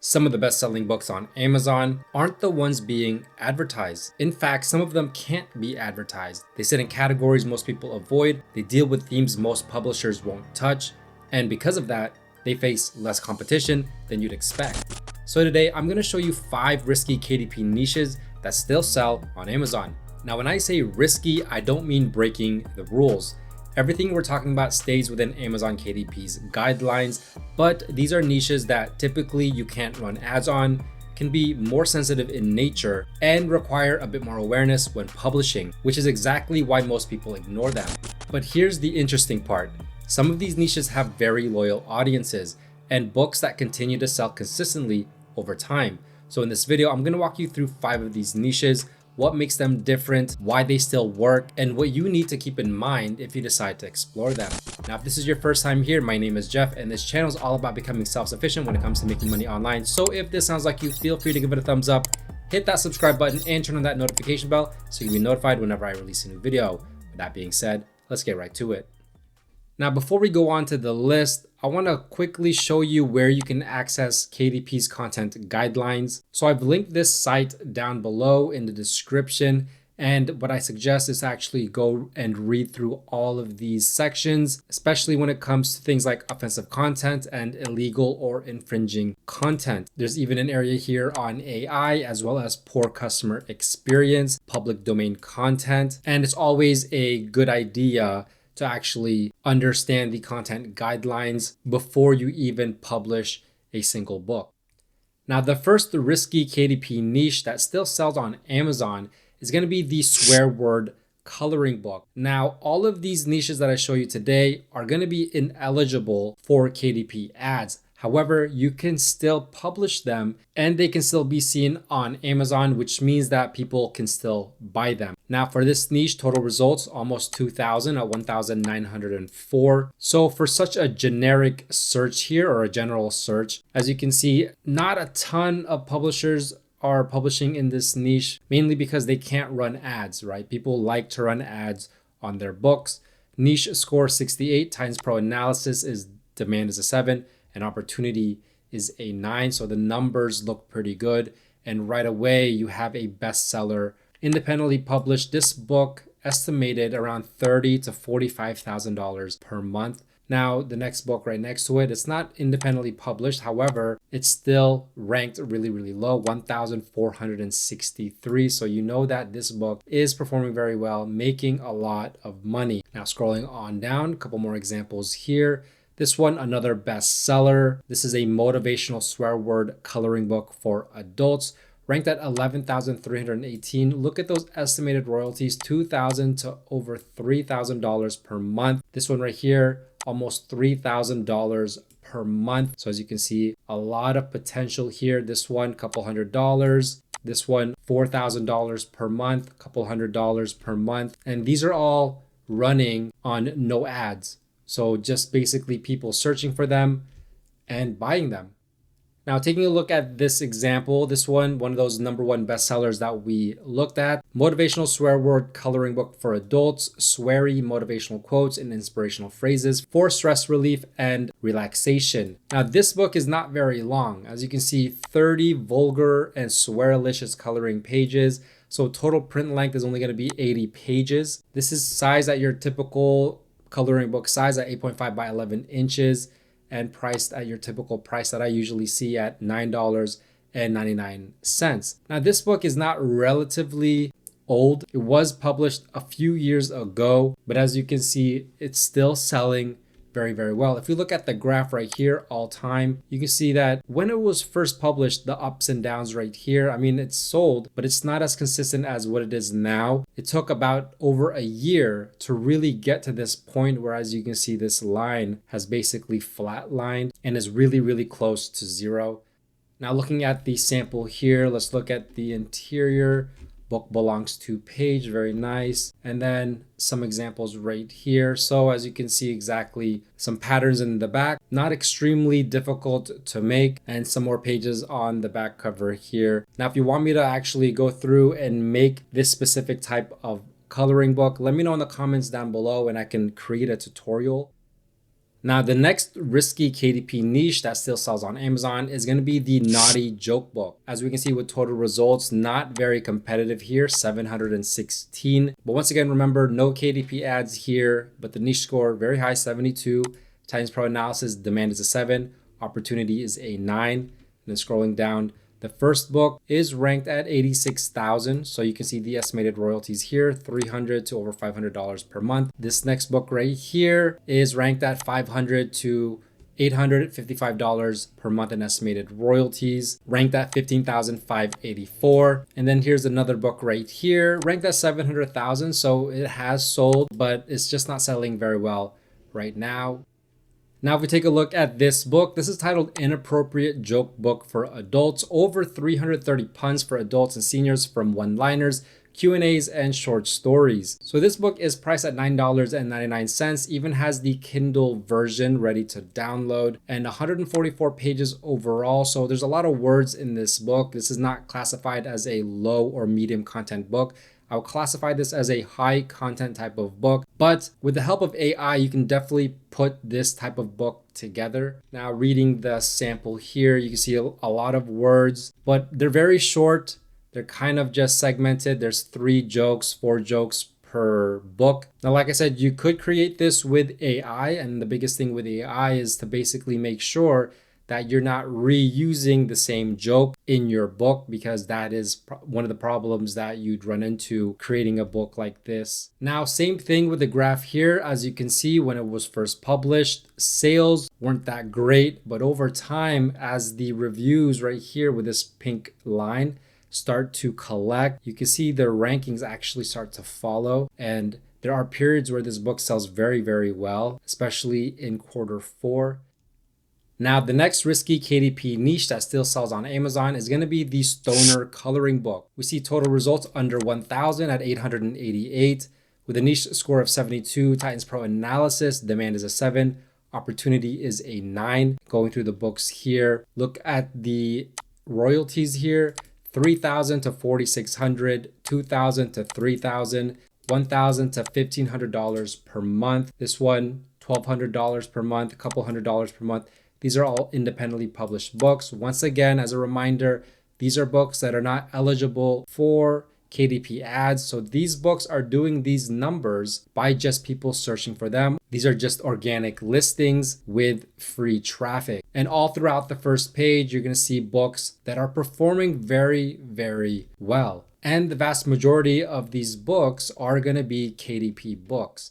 Some of the best-selling books on Amazon aren't the ones being advertised. In fact, some of them can't be advertised. They sit in categories most people avoid, they deal with themes most publishers won't touch, and because of that, they face less competition than you'd expect. So today, I'm going to show you 5 risky KDP niches that still sell on Amazon. Now, when I say risky, I don't mean breaking the rules. Everything we're talking about stays within Amazon KDP's guidelines, but these are niches that typically you can't run ads on, can be more sensitive in nature, and require a bit more awareness when publishing, which is exactly why most people ignore them. But here's the interesting part. Some of these niches have very loyal audiences and books that continue to sell consistently over time. So in this video, I'm going to walk you through 5 of these niches, what makes them different, why they still work, and what you need to keep in mind if you decide to explore them. Now, if this is your first time here, my name is Jeff, and this channel is all about becoming self-sufficient when it comes to making money online. So if this sounds like you, feel free to give it a thumbs up, hit that subscribe button, and turn on that notification bell so you can be notified whenever I release a new video. With that being said, let's get right to it. Now, before we go on to the list, I want to quickly show you where you can access KDP's content guidelines. So I've linked this site down below in the description. And what I suggest is actually go and read through all of these sections, especially when it comes to things like offensive content and illegal or infringing content. There's even an area here on AI, as well as poor customer experience, public domain content. And it's always a good idea to actually understand the content guidelines before you even publish a single book. Now, the first risky KDP niche that still sells on Amazon is going to be the swear word coloring book. Now, all of these niches that I show you today are going to be ineligible for KDP ads. However, you can still publish them and they can still be seen on Amazon, which means that people can still buy them. Now, for this niche, total results almost 2,000 at 1,904. So for such a generic search here, or a general search, as you can see, not a ton of publishers are publishing in this niche, mainly because they can't run ads, right? People like to run ads on their books. Niche score 68 times pro analysis is demand is a 7. And opportunity is a 9. So the numbers look pretty good. And right away, you have a bestseller, independently published. This book estimated around $30,000 to $45,000 per month. Now, the next book right next to it, it's not independently published. However, it's still ranked really, really low, 1,463. So you know that this book is performing very well, making a lot of money. Now, scrolling on down, a couple more examples here. This one, another bestseller. This is a motivational swear word coloring book for adults, ranked at 11,318. Look at those estimated royalties, $2,000 to over $3,000 per month. This one right here, almost $3,000 per month. So as you can see, a lot of potential here. This one, couple $100. This one, $4,000 per month, couple $100 per month. And these are all running on no ads. So just basically people searching for them and buying them. Now, taking a look at this example, this one of those #1 bestsellers that we looked at, motivational swear word coloring book for adults, sweary motivational quotes and inspirational phrases for stress relief and relaxation. Now, this book is not very long. As you can see, 30 vulgar and swearlicious coloring pages. So total print length is only going to be 80 pages. This is sized at your typical coloring book size at 8.5 by 11 inches and priced at your typical price that I usually see at $9.99. Now, this book is not relatively old. It was published a few years ago, but as you can see, it's still selling very, very well. If you look at the graph right here, all time, you can see that when it was first published, the ups and downs right here, I mean, it's sold, but it's not as consistent as what it is now. It took about over a year to really get to this point where, as you can see, this line has basically flatlined and is really, really close to zero. Now, looking at the sample here, let's look at the interior. Book belongs to page, very nice. And then some examples right here. So as you can see, exactly some patterns in the back, not extremely difficult to make, and some more pages on the back cover here. Now, if you want me to actually go through and make this specific type of coloring book, let me know in the comments down below and I can create a tutorial. Now, the next risky KDP niche that still sells on Amazon is going to be the naughty joke book. As we can see with total results, not very competitive here, 716. But once again, remember, no KDP ads here, but the niche score very high, 72. Titans Pro analysis, demand is a 7, opportunity is a 9. And then scrolling down, the first book is ranked at 86,000. So you can see the estimated royalties here, $300 to over $500 per month. This next book right here is ranked at $500 to $855 per month in estimated royalties, ranked at 15,584. And then here's another book right here, ranked at 700,000. So it has sold, but it's just not selling very well right now. Now, if we take a look at this book, this is titled Inappropriate Joke Book for Adults. Over 330 puns for adults and seniors from one-liners, Q&As, and short stories. So this book is priced at $9.99, even has the Kindle version ready to download, and 144 pages overall. So there's a lot of words in this book. This is not classified as a low or medium content book. I would classify this as a high content type of book, but with the help of AI, you can definitely put this type of book together. Now, reading the sample here, you can see a lot of words, but they're very short. They're kind of just segmented. There's 3 jokes, 4 jokes per book. Now, like I said, you could create this with AI, and the biggest thing with AI is to basically make sure that you're not reusing the same joke in your book, because that is one of the problems that you'd run into creating a book like this. Now, same thing with the graph here. As you can see, when it was first published, sales weren't that great, but over time, as the reviews right here with this pink line start to collect, you can see the rankings actually start to follow, and there are periods where this book sells very, very well, especially in Q4. Now, the next risky KDP niche that still sells on Amazon is going to be the stoner coloring book. We see total results under 1,000 at 888 with a niche score of 72. Titans Pro analysis, demand is a 7, opportunity is a 9. Going through the books here, look at the royalties here, 3,000 to 4,600, 2,000 to 3,000, 1,000 to $1,500 per month. This one, $1,200 per month, a couple $100 per month. These are all independently published books. Once again, as a reminder, these are books that are not eligible for KDP ads. So these books are doing these numbers by just people searching for them. These are just organic listings with free traffic. And all throughout the first page, you're going to see books that are performing very, very well. And the vast majority of these books are going to be KDP books.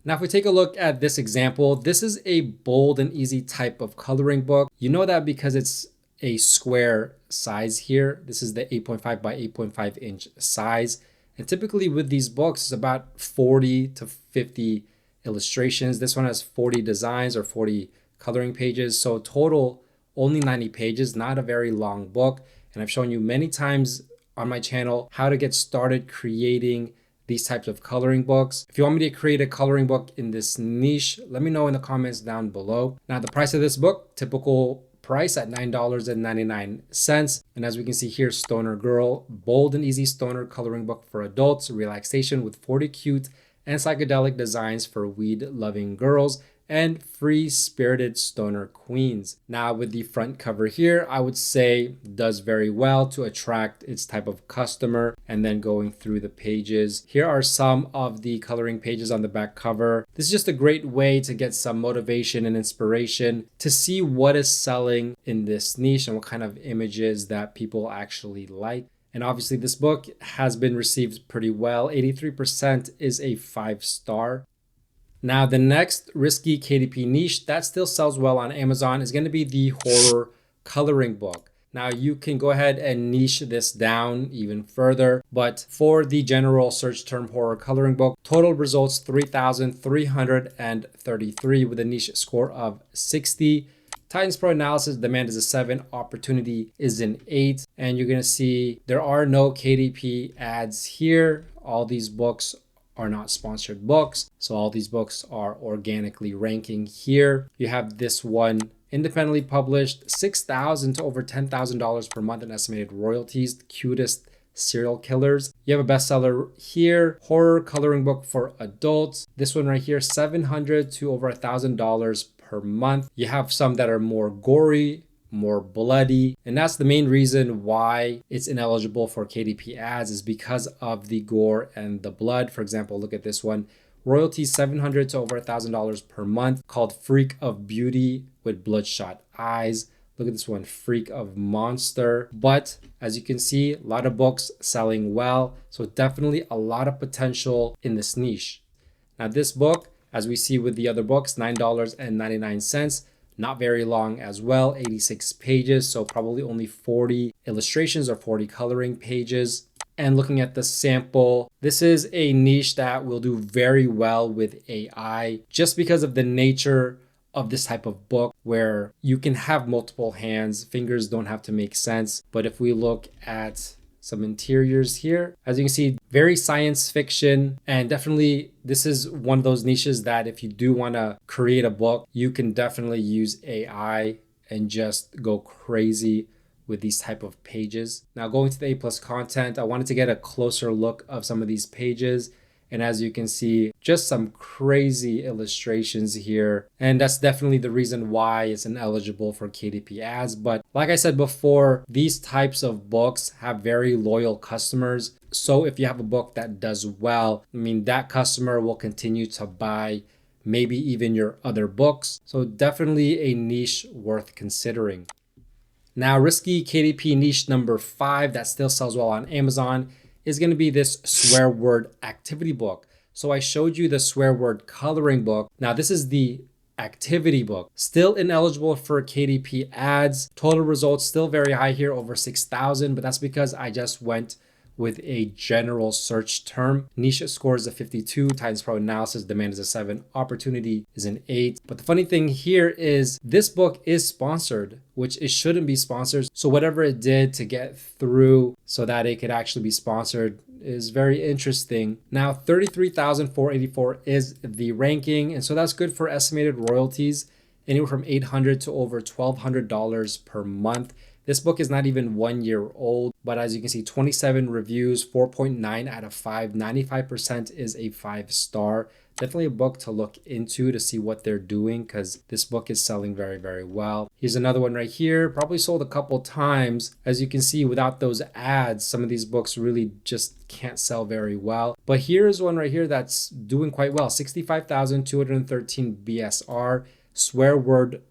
Now, if we take a look at this example, this is a bold and easy type of coloring book. You know that because it's a square size here. This is the 8.5 by 8.5 inch size. And typically with these books, it's about 40 to 50 illustrations. This one has 40 designs or 40 coloring pages. So total, only 90 pages, not a very long book. And I've shown you many times on my channel how to get started creating these types of coloring books. If you want me to create a coloring book in this niche, let me know in the comments down below. Now, the price of this book, typical price at $9.99. And as we can see here, Stoner Girl, bold and easy stoner coloring book for adults, relaxation with 40 cute and psychedelic designs for weed-loving girls and free-spirited stoner queens. Now, with the front cover here, I would say does very well to attract its type of customer. And then going through the pages, here are some of the coloring pages on the back cover. This is just a great way to get some motivation and inspiration to see what is selling in this niche and what kind of images that people actually like. And obviously this book has been received pretty well. 83% is a 5-star. Now, the next risky KDP niche that still sells well on Amazon is going to be the horror coloring book. Now, you can go ahead and niche this down even further, but for the general search term horror coloring book, total results 3,333 with a niche score of 60. Titans Pro analysis, demand is a 7, opportunity is an 8, and you're going to see there are no KDP ads here. All these books are not sponsored books. So all these books are organically ranking here. You have this one independently published, $6,000 to over $10,000 per month in estimated royalties, the cutest serial killers. You have a bestseller here, horror coloring book for adults. This one right here, $700 to over $1,000 per month. You have some that are more gory, more bloody, and that's the main reason why it's ineligible for KDP ads, is because of the gore and the blood. For example, look at this one. Royalties $700 to over $1,000 per month, called Freak of Beauty with bloodshot eyes. Look at this one, Freak of Monster. But as you can see, a lot of books selling well, so definitely a lot of potential in this niche. Now this book, as we see with the other books, $9.99, not very long as well, 86 pages, so probably only 40 illustrations or 40 coloring pages. And looking at the sample, this is a niche that will do very well with AI, just because of the nature of this type of book where you can have multiple hands, fingers don't have to make sense. But if we look at some interiors here, as you can see, very science fiction, and definitely this is one of those niches that if you do want to create a book, you can definitely use AI and just go crazy with these type of pages. Now going to the A+ content, I wanted to get a closer look of some of these pages. And as you can see, just some crazy illustrations here. And that's definitely the reason why it's ineligible for KDP ads. But like I said before, these types of books have very loyal customers. So if you have a book that does well, I mean, that customer will continue to buy maybe even your other books. So definitely a niche worth considering. Now, risky KDP niche number 5 that still sells well on Amazon is going to be this swear word activity book. So I showed you the swear word coloring book. Now this is the activity book, still ineligible for KDP ads. Total results still very high here, over 6,000, but that's because I just went with a general search term. Niche score is a 52, times pro analysis, demand is a 7, opportunity is an 8. But the funny thing here is this book is sponsored, which it shouldn't be sponsored. So whatever it did to get through so that it could actually be sponsored is very interesting. Now 33,484 is the ranking, and so that's good for estimated royalties, anywhere from $800 to over $1,200 per month. This book is not even 1 year old, but as you can see, 27 reviews, 4.9 out of 5, 95% is a 5-star. Definitely a book to look into to see what they're doing, because this book is selling very, very well. Here's another one right here, probably sold a couple times. As you can see, without those ads, some of these books really just can't sell very well. But here's one right here that's doing quite well, 65,213 BSR, swear word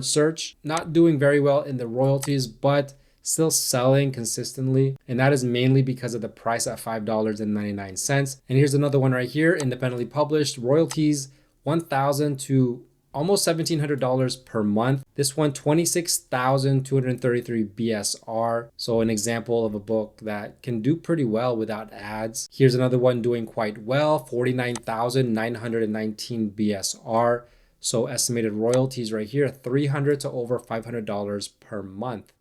search, not doing very well in the royalties, but still selling consistently. And that is mainly because of the price at $5.99. And here's another one right here, independently published, royalties $1,000 to almost $1,700 per month. This one, 26,233 BSR. So an example of a book that can do pretty well without ads. Here's another one doing quite well, 49,919 BSR. So estimated royalties right here, $300 to over $500 per month.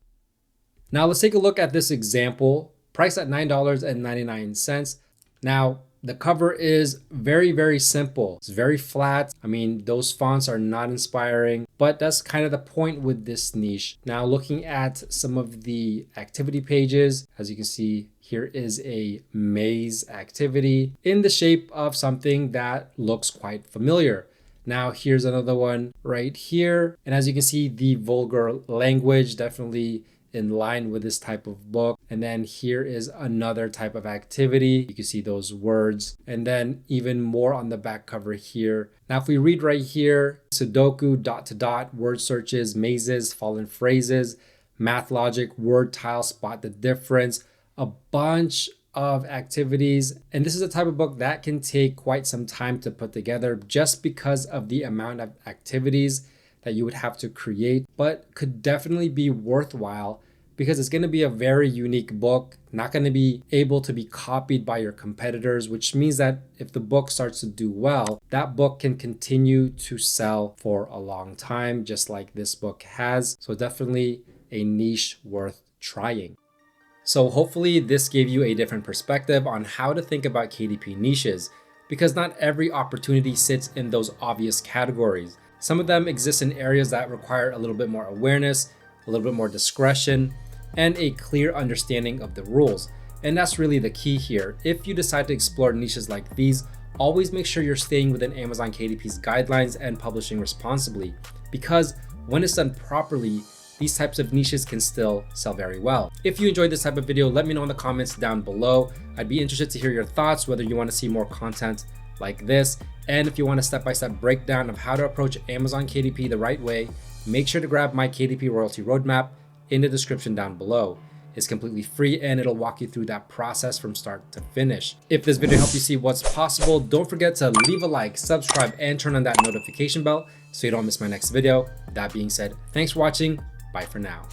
Now let's take a look at this example, priced at $9.99. Now the cover is very, very simple. It's very flat. I mean, those fonts are not inspiring, but that's kind of the point with this niche. Now looking at some of the activity pages, as you can see, here is a maze activity in the shape of something that looks quite familiar. Now here's another one right here. And as you can see, the vulgar language definitely in line with this type of book. And then here is another type of activity. You can see those words, and then even more on the back cover here. Now, if we read right here, Sudoku, dot to dot, word searches, mazes, fallen phrases, math logic, word tile, spot the difference, a bunch of activities. And this is a type of book that can take quite some time to put together just because of the amount of activities that you would have to create, but could definitely be worthwhile because it's going to be a very unique book, not going to be able to be copied by your competitors, which means that if the book starts to do well, that book can continue to sell for a long time, just like this book has. So definitely a niche worth trying. So hopefully this gave you a different perspective on how to think about KDP niches, because not every opportunity sits in those obvious categories. Some of them exist in areas that require a little bit more awareness, a little bit more discretion, and a clear understanding of the rules. And that's really the key here. If you decide to explore niches like these, always make sure you're staying within Amazon KDP's guidelines and publishing responsibly. because when it's done properly, these types of niches can still sell very well. If you enjoyed this type of video, let me know in the comments down below. I'd be interested to hear your thoughts, whether you want to see more content like this. And if you want a step-by-step breakdown of how to approach Amazon KDP the right way, make sure to grab my KDP royalty roadmap in the description down below. It's completely free and it'll walk you through that process from start to finish. If this video helped you see what's possible, don't forget to leave a like, subscribe, and turn on that notification bell so you don't miss my next video. That being said, thanks for watching. Bye for now.